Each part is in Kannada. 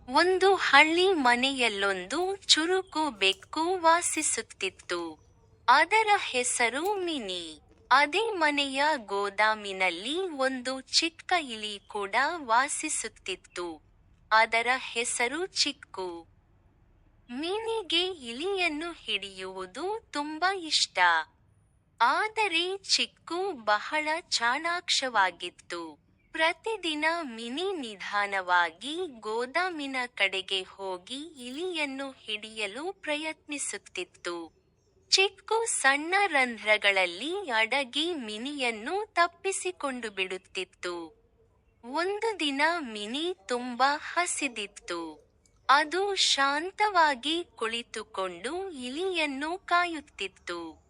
ಒಂದು ಹಳ್ಳಿ ಮನೆಯಲ್ಲೊಂದು ಚುರುಕು ಬೆಕ್ಕು ವಾಸಿಸುತ್ತಿತ್ತು. ಅದರ ಹೆಸರು ಮಿನಿ. ಅದೇ ಮನೆಯ ಗೋದಾಮಿನಲ್ಲಿ ಒಂದು ಚಿಕ್ಕ ಇಲಿ ಕೂಡ ವಾಸಿಸುತ್ತಿತ್ತು. ಅದರ ಹೆಸರು ಚಿಕ್ಕು. ಮಿನಿಗೆ ಇಲಿಯನ್ನು ಹಿಡಿಯುವುದು ತುಂಬಾ ಇಷ್ಟ. ಆದರೆ ಚಿಕ್ಕು ಬಹಳ ಚಾಣಾಕ್ಷವಾಗಿತ್ತು. ಪ್ರತಿದಿನ ಮಿನಿ ನಿಧಾನವಾಗಿ ಗೋದಾಮಿನ ಕಡೆಗೆ ಹೋಗಿ ಇಲಿಯನ್ನು ಹಿಡಿಯಲು ಪ್ರಯತ್ನಿಸುತ್ತಿತ್ತು. ಚಿಕ್ಕು ಸಣ್ಣ ರಂಧ್ರಗಳಲ್ಲಿ ಅಡಗಿ ಮಿನಿಯನ್ನು ತಪ್ಪಿಸಿಕೊಂಡು ಬಿಡುತ್ತಿತ್ತು. ಒಂದು ದಿನ ಮಿನಿ ತುಂಬಾ ಹಸಿದಿತ್ತು. ಅದು ಶಾಂತವಾಗಿ ಕುಳಿತುಕೊಂಡು ಇಲಿಯನ್ನು ಕಾಯುತ್ತಿತ್ತು.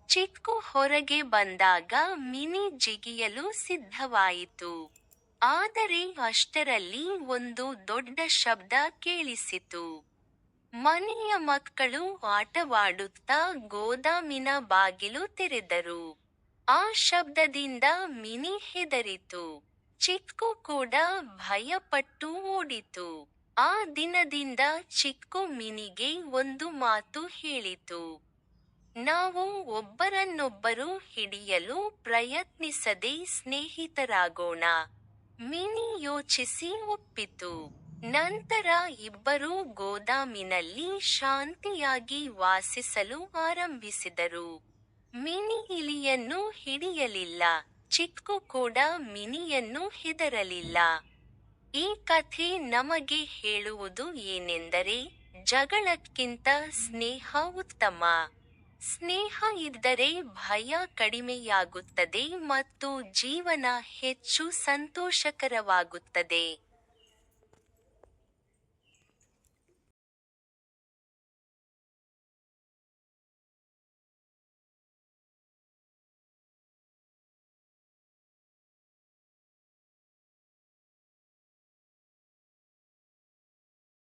ಚಿಕ್ಕು ಹೊರಗೆ ಬಂದಾಗ ಮಿನಿ ಜಿಗಿಯಲು ಸಿದ್ಧವಾಯಿತು. ಆದರೆ ಅಷ್ಟರಲ್ಲಿ ಒಂದು ದೊಡ್ಡ ಶಬ್ದ ಕೇಳಿಸಿತು. ಮನೆಯ ಮಕ್ಕಳು ಆಟವಾಡುತ್ತಾ ಗೋದಾಮಿನ ಬಾಗಿಲು ತೆರೆದರು. ಆ ಶಬ್ದದಿಂದ ಮಿನಿ ಹೆದರಿತು. ಚಿಕ್ಕು ಕೂಡ ಭಯಪಟ್ಟು ಓಡಿತು. ಆ ದಿನದಿಂದ ಚಿಕ್ಕು ಮಿನಿಗೆ ಒಂದು ಮಾತು ಹೇಳಿತು. ನಾವು ಒಬ್ಬರನ್ನೊಬ್ಬರು ಹಿಡಿಯಲು ಪ್ರಯತ್ನಿಸದೆ ಸ್ನೇಹಿತರಾಗೋಣ. ಮಿನಿ ಯೋಚಿಸಿ ಒಪ್ಪಿತು. ನಂತರ ಇಬ್ಬರೂ ಗೋದಾಮಿನಲ್ಲಿ ಶಾಂತಿಯಾಗಿ ವಾಸಿಸಲು ಆರಂಭಿಸಿದರು. ಮಿನಿ ಇಲಿಯನ್ನು ಹಿಡಿಯಲಿಲ್ಲ, ಚಿಕ್ಕು ಕೂಡ ಮಿನಿಯನ್ನು ಹೆದರಲಿಲ್ಲ. ಈ ಕಥೆ ನಮಗೆ ಹೇಳುವುದು ಏನೆಂದರೆ, ಜಗಳಕ್ಕಿಂತ ಸ್ನೇಹ ಉತ್ತಮ. ಸ್ನೇಹ ಇದ್ದರೆ ಭಯ ಕಡಿಮೆಯಾಗುತ್ತದೆ ಮತ್ತು ಜೀವನ ಹೆಚ್ಚು ಸಂತೋಷಕರವಾಗುತ್ತದೆ.